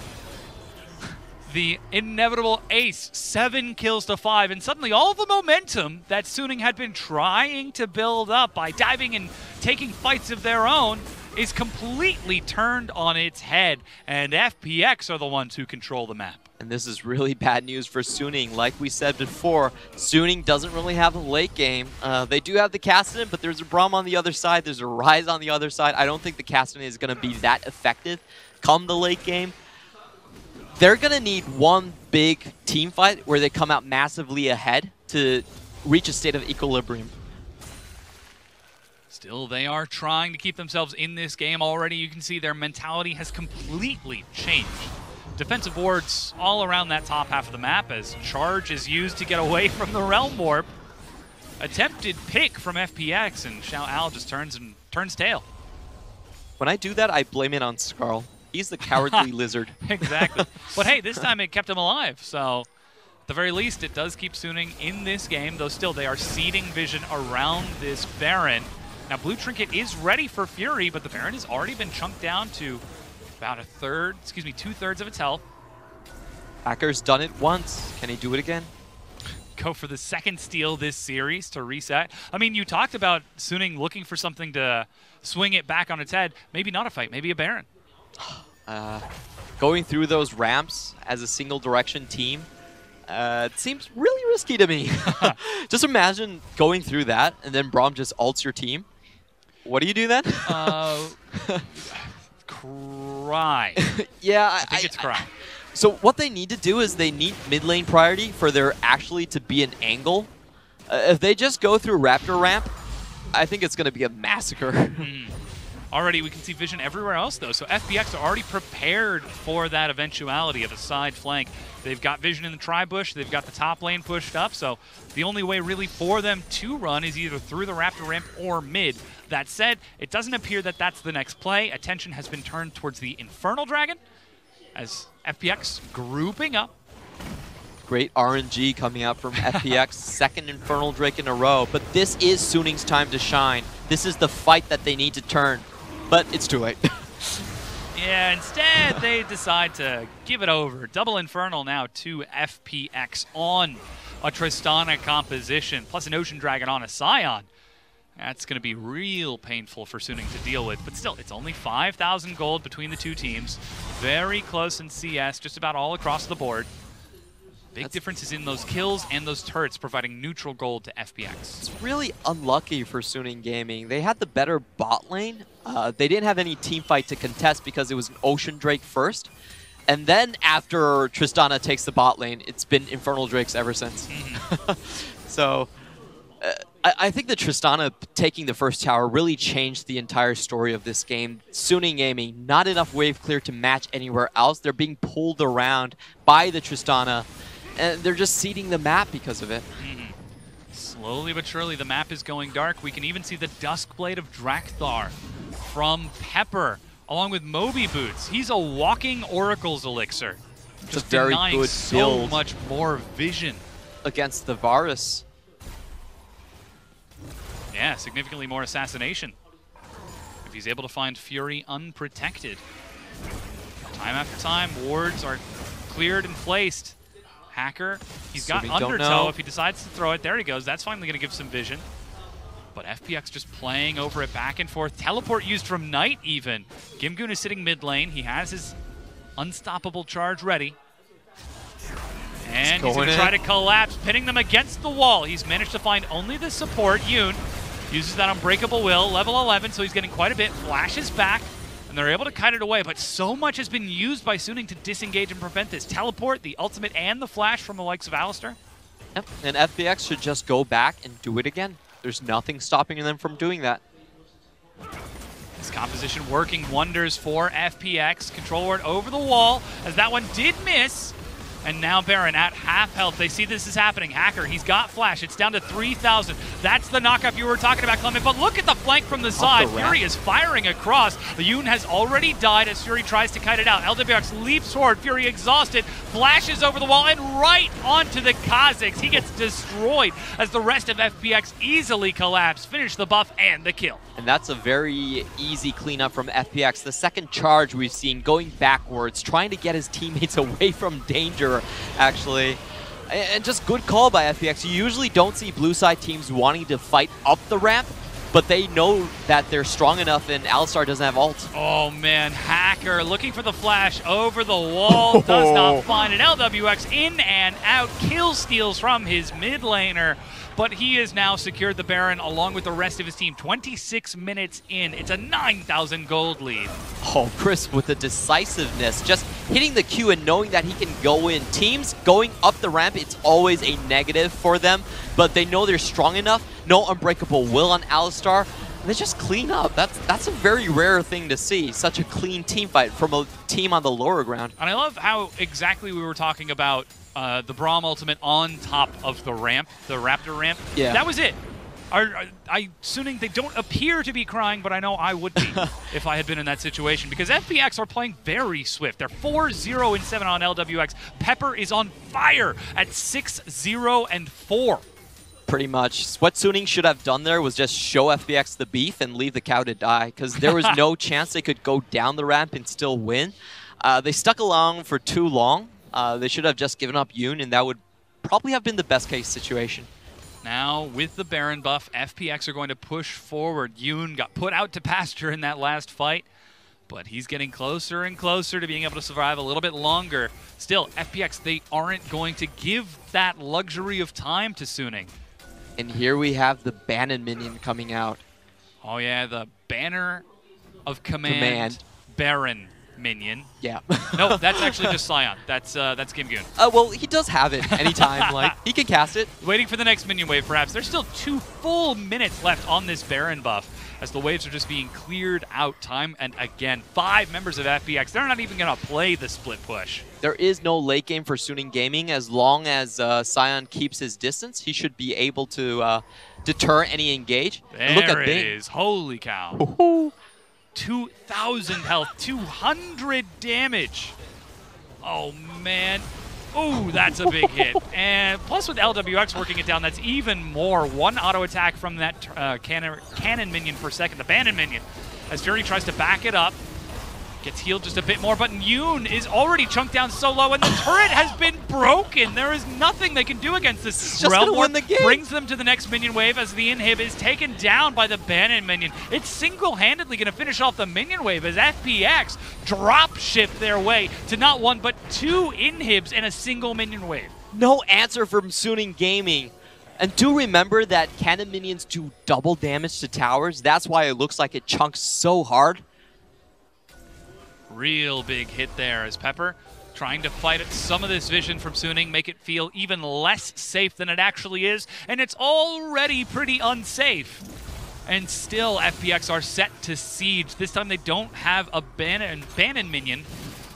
The inevitable ace, 7 kills to 5, and suddenly all the momentum that Suning had been trying to build up by diving and taking fights of their own is completely turned on its head, and FPX are the ones who control the map. And this is really bad news for Suning. Like we said before, Suning doesn't really have a late game. They do have the Cassidy, but there's a Braum on the other side. There's a Ryze on the other side. I don't think the Cassidy is going to be that effective come the late game. They're going to need one big team fight where they come out massively ahead to reach a state of equilibrium. Still, they are trying to keep themselves in this game already. You can see their mentality has completely changed. Defensive wards all around that top half of the map as charge is used to get away from the Realm Warp. Attempted pick from FPX, and Xiao Al just turns tail. When I do that, I blame it on Skarl. He's the cowardly lizard. Exactly. But hey, this time it kept him alive, so At the very least, it does keep Suning in this game, though still they are seeding Vision around this Baron. Now, Blue Trinket is ready for Fury, but the Baron has already been chunked down to about two-thirds of its health. Hacker's done it once. Can he do it again? Go for the second steal this series to reset. I mean, you talked about Suning looking for something to swing it back on its head. Maybe not a fight, maybe a Baron. Going through those ramps as a single direction team, it seems really risky to me. Just imagine going through that and then Braum just ults your team. What do you do then? Cry. Yeah, I think it's cry. So what they need to do is they need mid lane priority for there actually to be an angle. If they just go through Raptor ramp, I think it's going to be a massacre. Already we can see Vision everywhere else though, so FPX are already prepared for that eventuality of a side flank. They've got Vision in the tri-bush, they've got the top lane pushed up, so the only way really for them to run is either through the Raptor ramp or mid. That said, it doesn't appear that that's the next play. Attention has been turned towards the Infernal Dragon as FPX grouping up. Great RNG coming out from FPX, second Infernal Drake in a row, but this is Suning's time to shine. This is the fight that they need to turn, but it's too late. Yeah, instead they decide to give it over. Double Infernal now to FPX on a Tristana composition, plus an Ocean Dragon on a Scion. That's going to be real painful for Suning to deal with, but still, it's only 5,000 gold between the two teams. Very close in CS, just about all across the board. Big differences in those kills and those turrets providing neutral gold to FPX. It's really unlucky for Suning Gaming. They had the better bot lane. They didn't have any team fight to contest because it was an Ocean Drake first. And then after Tristana takes the bot lane, it's been Infernal Drakes ever since. So I think that Tristana taking the first tower really changed the entire story of this game. Suning Gaming, not enough wave clear to match anywhere else. They're being pulled around by the Tristana, and they're just seeding the map because of it. Slowly but surely, the map is going dark. We can even see the Duskblade of Drakthar from Pepper, along with Moby Boots. He's a walking Oracle's elixir. It's just a very denying good so build much more vision. Against the Varus. Yeah, significantly more assassination. If he's able to find Fury unprotected. Time after time, wards are cleared and placed. Hacker, he's got Undertow if he decides to throw it. There he goes. That's finally going to give some vision. But FPX just playing over it back and forth. Teleport used from Knight even. Gimgoon is sitting mid lane. He has his unstoppable charge ready. And he's going to try to collapse, pinning them against the wall. He's managed to find only the support. Yoon uses that Unbreakable Will, level 11, so he's getting quite a bit. Flashes back, and they're able to kite it away. But so much has been used by Suning to disengage and prevent this. Teleport, the ultimate, and the flash from the likes of Alistar. Yep, and FPX should just go back and do it again. There's nothing stopping them from doing that. This composition working wonders for FPX. Control ward over the wall, as that one did miss. And now Baron at half health. They see this is happening. Hacker, he's got flash. It's down to 3,000. That's the knockup you were talking about, Clement. But look at the flank from the side. Fury is firing across. Yoon has already died as Fury tries to kite it out. LWX leaps forward. Fury exhausted. Flashes over the wall and right onto the Kha'Zix. He gets destroyed as the rest of FPX easily collapse. Finish the buff and the kill. And that's a very easy cleanup from FPX. The second charge we've seen going backwards, trying to get his teammates away from danger, actually. And just good call by FPX. You usually don't see blue side teams wanting to fight up the ramp, but they know that they're strong enough and Alistar doesn't have ult. Oh man, Hacker looking for the flash over the wall, does not find it. LWX in and out, kill steals from his mid laner, but he has now secured the Baron along with the rest of his team. 26 minutes in, it's a 9,000 gold lead. Oh, Chris with the decisiveness, just hitting the Q and knowing that he can go in. Teams going up the ramp, it's always a negative for them, but they know they're strong enough. No Unbreakable Will on Alistar. They just clean up. That's a very rare thing to see. Such a clean team fight from a team on the lower ground. And I love how exactly we were talking about the Braum ultimate on top of the ramp, the Raptor ramp. Yeah. That was it. Suning, they don't appear to be crying, but I know I would be if I had been in that situation, because FPX are playing very swift. They're 4-0-7 on LWX. Pepper is on fire at 6-0-4. Pretty much. What Suning should have done there was just show FPX the beef and leave the cow to die, because there was no chance they could go down the ramp and still win. They stuck along for too long. They should have just given up Yoon, and that would probably have been the best case situation. Now, with the Baron buff, FPX are going to push forward. Yoon got put out to pasture in that last fight, but he's getting closer and closer to being able to survive a little bit longer. Still, FPX, they aren't going to give that luxury of time to Suning. And here we have the Bannon minion coming out. Oh yeah, the Banner of Command. Baron minion. Yeah. No, that's actually just Sion. That's Kim Goon. Well, he does have it anytime. Like, he can cast it. Waiting for the next minion wave, perhaps. There's still 2 full minutes left on this Baron buff, as the waves are just being cleared out time and again. 5 members of FPX, they're not even going to play the split push. There is no late game for Suning Gaming. As long as Sion keeps his distance, he should be able to deter any engage. There look at it Bing. is. Holy cow. Ooh. 2,000 health, 200 damage. Oh, man. Ooh, that's a big hit. And plus with LWX working it down, that's even more. 1 auto attack from that cannon minion per second, the Bannon minion. As Fury tries to back it up, gets healed just a bit more, but Yoon is already chunked down so low, and the turret has been broken. There is nothing they can do against this. Just gonna win the game. Brings them to the next minion wave as the inhib is taken down by the Bannon minion. It's single-handedly going to finish off the minion wave as FPX drop ship their way to not 1 but 2 inhibs in a single minion wave. No answer from Suning Gaming. And do remember that cannon minions do double damage to towers. That's why it looks like it chunks so hard. Real big hit there as Pepper trying to fight at some of this vision from Suning, make it feel even less safe than it actually is, and it's already pretty unsafe. And still, FPX are set to siege. This time they don't have a Bannon minion,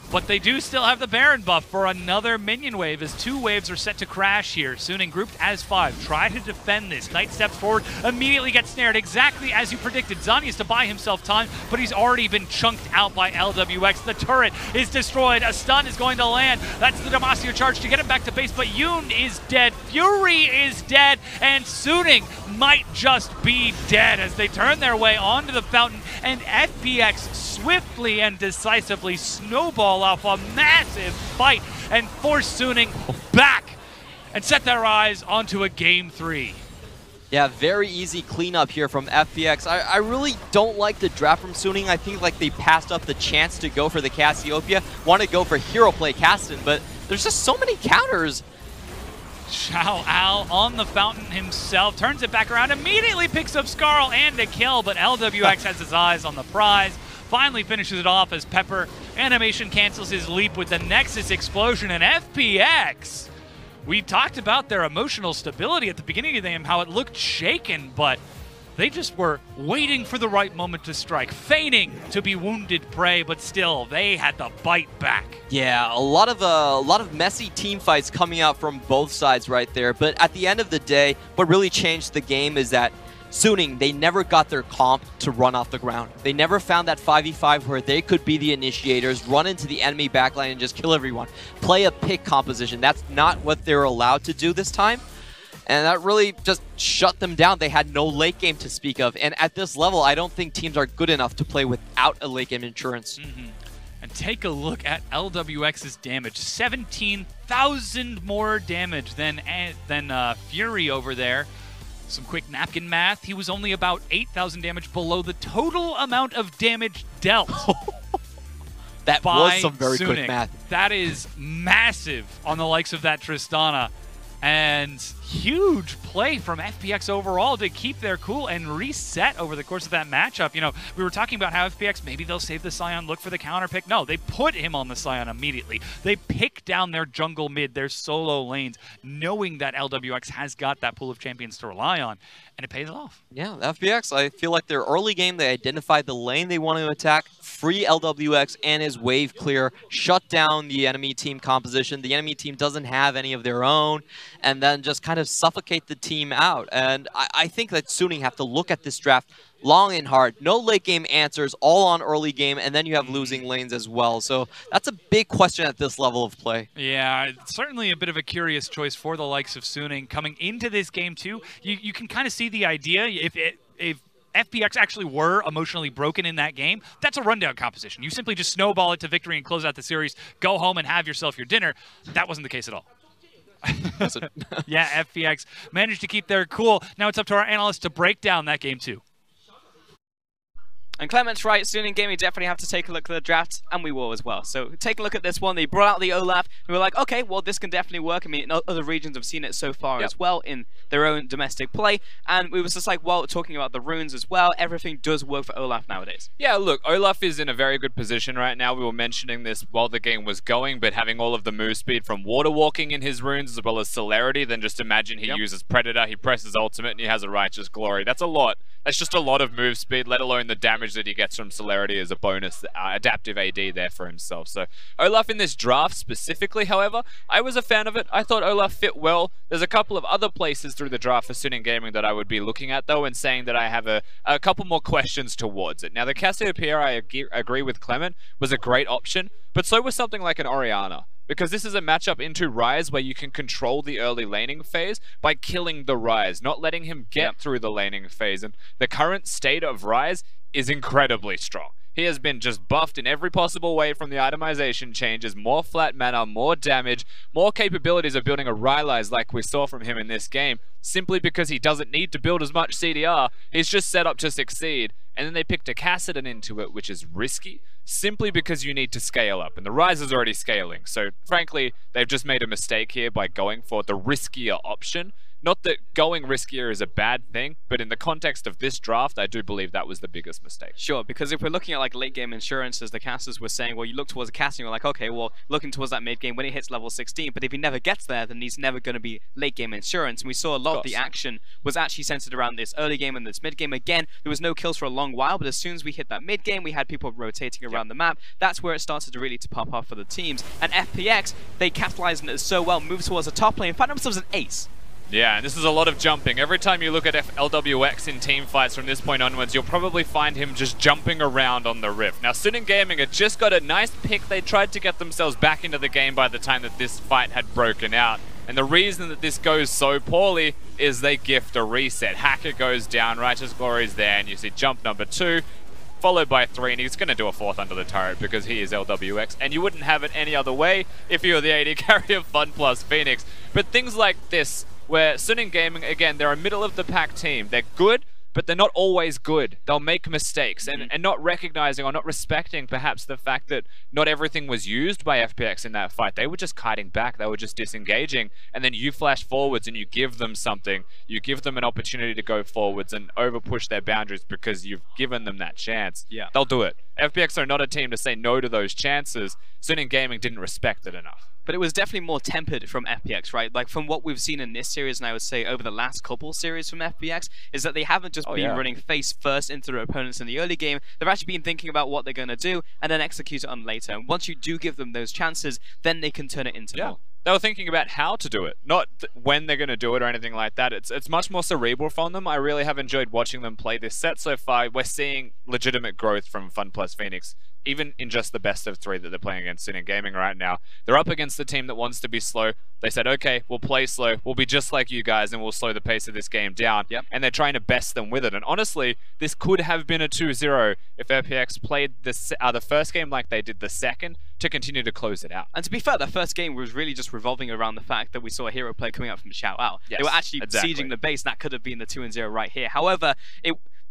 but they do still have the Baron buff for another minion wave as 2 waves are set to crash here. Suning grouped as 5. Try to defend this. Knight steps forward, immediately gets snared exactly as you predicted. Zani is to buy himself time, but he's already been chunked out by LWX. The turret is destroyed. A stun is going to land. That's the Damasio charge to get him back to base, but Yoon is dead. Fury is dead, and Suning might just be dead as they turn their way onto the fountain, and FPX swiftly and decisively snowball off a massive fight and force Suning back and set their eyes onto a Game 3. Yeah, very easy cleanup here from FPX. I really don't like the draft from Suning. I think like they passed up the chance to go for the Cassiopeia. Want to go for hero play Caston, but there's just so many counters. Xiao Al on the fountain himself, turns it back around, immediately picks up Skarl and a kill, but LWX has his eyes on the prize. Finally finishes it off as Pepper animation cancels his leap with the Nexus explosion, and FPX. We talked about their emotional stability at the beginning of the game, how it looked shaken, but they just were waiting for the right moment to strike, feigning to be wounded prey, but still, they had to bite back. Yeah, a lot of messy team fights coming out from both sides right there, but at the end of the day, what really changed the game is that Suning, they never got their comp to run off the ground. They never found that 5v5 where they could be the initiators, run into the enemy backline and just kill everyone. Play a pick composition. That's not what they were allowed to do this time. And that really just shut them down. They had no late game to speak of. And at this level, I don't think teams are good enough to play without a late game insurance. And take a look at LWX's damage. 17,000 more damage than Fury over there. Some quick napkin math. He was only about 8,000 damage below the total amount of damage dealt. That was some very Suning. quick math. That is massive on the likes of that Tristana. And huge play from FPX overall to keep their cool and reset over the course of that matchup. You know, we were talking about how FPX, maybe they'll save the Sion, look for the counter pick. No, they put him on the Sion immediately. They pick down their jungle mid, their solo lanes, knowing that LWX has got that pool of champions to rely on, and it pays off. Yeah, FPX, I feel like their early game, they identified the lane they want to attack, free LWX and his wave clear, shut down the enemy team composition. The enemy team doesn't have any of their own, and then just kind of suffocate the team out. And I think that Suning have to look at this draft long and hard. No late game answers, all on early game, and then you have losing lanes as well. So that's a big question at this level of play. Yeah, certainly a bit of a curious choice for the likes of Suning coming into this game too. You can kind of see the idea. If FPX actually were emotionally broken in that game, that's a rundown composition. You simply just snowball it to victory and close out the series, go home and have yourself your dinner. That wasn't the case at all. Yeah, FPX managed to keep their cool. Now it's up to our analysts to break down that game too. And Clement's right, Suning Gaming definitely have to take a look at the draft, and we will as well. So take a look at this one. They brought out the Olaf, and we were like, okay, well, this can definitely work. I mean, other regions have seen it so far as well in their own domestic play. And we was just like, well, talking about the runes as well, everything does work for Olaf nowadays. Yeah, look, Olaf is in a very good position right now. We were mentioning this while the game was going, but having all of the move speed from water walking in his runes as well as celerity, then just imagine he uses Predator, he presses ultimate, and he has a Righteous Glory. That's a lot. That's just a lot of move speed, let alone the damage that he gets from celerity as a bonus adaptive AD there for himself. So Olaf in this draft specifically, however, I was a fan of it. I thought Olaf fit well. There's a couple of other places through the draft for Suning Gaming that I would be looking at though, and saying that I have a couple more questions towards it. Now the Cassiopeia, I agree with Clement, was a great option, but so was something like an Orianna. Because this is a matchup into Ryze where you can control the early laning phase by killing the Ryze, not letting him get through the laning phase. And the current state of Ryze is incredibly strong. He has been just buffed in every possible way from the itemization changes, more flat mana, more damage, more capabilities of building a Rylai's like we saw from him in this game, simply because he doesn't need to build as much CDR. He's just set up to succeed. And then they picked a Kassadin into it, which is risky, simply because you need to scale up. And the Ryze is already scaling. So, frankly, they've just made a mistake here by going for the riskier option. Not that going riskier is a bad thing, but in the context of this draft, I do believe that was the biggest mistake. Sure, because if we're looking at like late game insurance, as the casters were saying, well, you look towards the casting, you're like, okay, well, looking towards that mid game when he hits level 16, but if he never gets there, then he's never going to be late game insurance. And we saw a lot of the action was actually centered around this early game and this mid game. Again, there was no kills for a long while, but as soon as we hit that mid game, we had people rotating around the map. That's where it started to really pop off for the teams. And FPX, they capitalized on it so well, moved towards the top lane, found themselves an ace. Yeah, and this is a lot of jumping. Every time you look at LWX in team fights from this point onwards, you'll probably find him just jumping around on the Rift. Now, Suning Gaming had just got a nice pick. They tried to get themselves back into the game by the time that this fight had broken out. And the reason that this goes so poorly is they gift a reset. Hacker goes down, Righteous Glory's there, and you see jump number 2, followed by 3, and he's going to do a 4th under the turret because he is LWX, and you wouldn't have it any other way if you were the AD carry of FunPlus Phoenix. But things like this, where Suning Gaming, again, they're a middle-of-the-pack team. They're good, but they're not always good. They'll make mistakes, and not recognizing or not respecting perhaps the fact that not everything was used by FPX in that fight. They were just kiting back, they were just disengaging, and then you flash forwards and you give them something. You give them an opportunity to go forwards and overpush their boundaries because you've given them that chance. Yeah, they'll do it. FPX are not a team to say no to those chances. Suning Gaming didn't respect it enough. But it was definitely more tempered from FPX, right? Like from what we've seen in this series, and I would say over the last couple series from FPX, is that they haven't just been running face first into their opponents in the early game. They've actually been thinking about what they're going to do and then execute it on later. And once you do give them those chances, then they can turn it into more. They were thinking about how to do it, not when they're going to do it or anything like that. It's much more cerebral from them. I really have enjoyed watching them play this set so far. We're seeing legitimate growth from FunPlus Phoenix, even in just the best of 3 that they're playing against Suning Gaming right now. They're up against the team that wants to be slow. They said, okay, we'll play slow. We'll be just like you guys, and we'll slow the pace of this game down. And they're trying to best them with it. And honestly, this could have been a 2-0 if FPX played the first game like they did the second to continue to close it out. And to be fair, the first game was really just revolving around the fact that we saw a hero player coming out from Shout Out. They were actually sieging the base, and that could have been the 2-0 right here. However,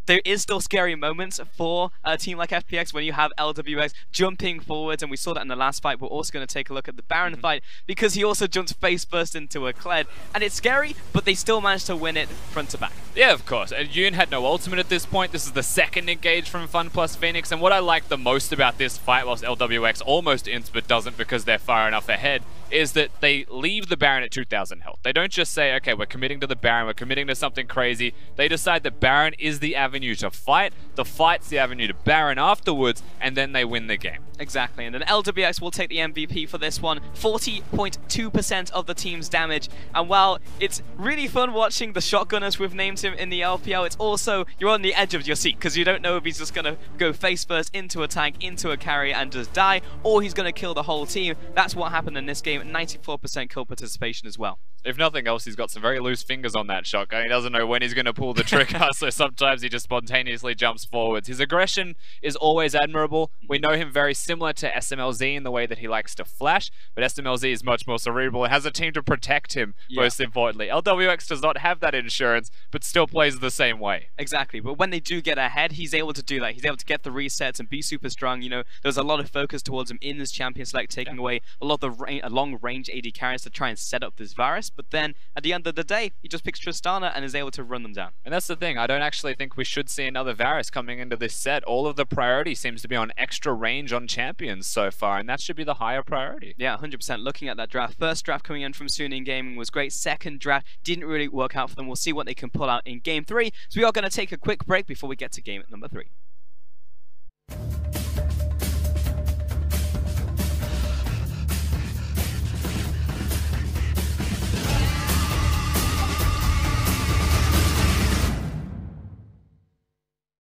there is still scary moments for a team like FPX when you have LWX jumping forwards, and we saw that in the last fight. We're also going to take a look at the Baron fight because he also jumped face first into a Kled, and it's scary, but they still managed to win it front to back. Yeah, of course. And Yoon had no ultimate at this point. This is the second engage from FunPlus Phoenix, and what I like the most about this fight, whilst LWX almost ints but doesn't because they're far enough ahead, is that they leave the Baron at 2,000 health. They don't just say, okay, we're committing to the Baron, we're committing to something crazy. They decide that Baron is the avenue to fight, the fight's the avenue to Baron afterwards, and then they win the game. Exactly, and then LWX will take the MVP for this one, 40.2% of the team's damage. And while it's really fun watching the shotgunners, we've named him in the LPL, it's also, you're on the edge of your seat, because you don't know if he's just going to go face first into a tank, into a carry, and just die, or he's going to kill the whole team. That's what happened in this game, 94% kill participation as well. If nothing else, he's got some very loose fingers on that shotgun. He doesn't know when he's going to pull the trigger, so sometimes he just spontaneously jumps forwards. His aggression is always admirable. We know him very similar to SMLZ in the way that he likes to flash, but SMLZ is much more cerebral and has a team to protect him, most importantly. LWX does not have that insurance, but still plays the same way. Exactly, but when they do get ahead, he's able to do that. He's able to get the resets and be super strong. You know, there's a lot of focus towards him in this champion select, taking away a lot of the long-range AD carries to try and set up this Varus. But then, at the end of the day, he just picks Tristana and is able to run them down. And that's the thing, I don't actually think we should see another Varus coming into this set. All of the priority seems to be on extra range on champions so far, and that should be the higher priority. Yeah, 100%. Looking at that draft, first draft coming in from Suning Gaming was great. Second draft didn't really work out for them. We'll see what they can pull out in Game 3. So we are going to take a quick break before we get to game number 3.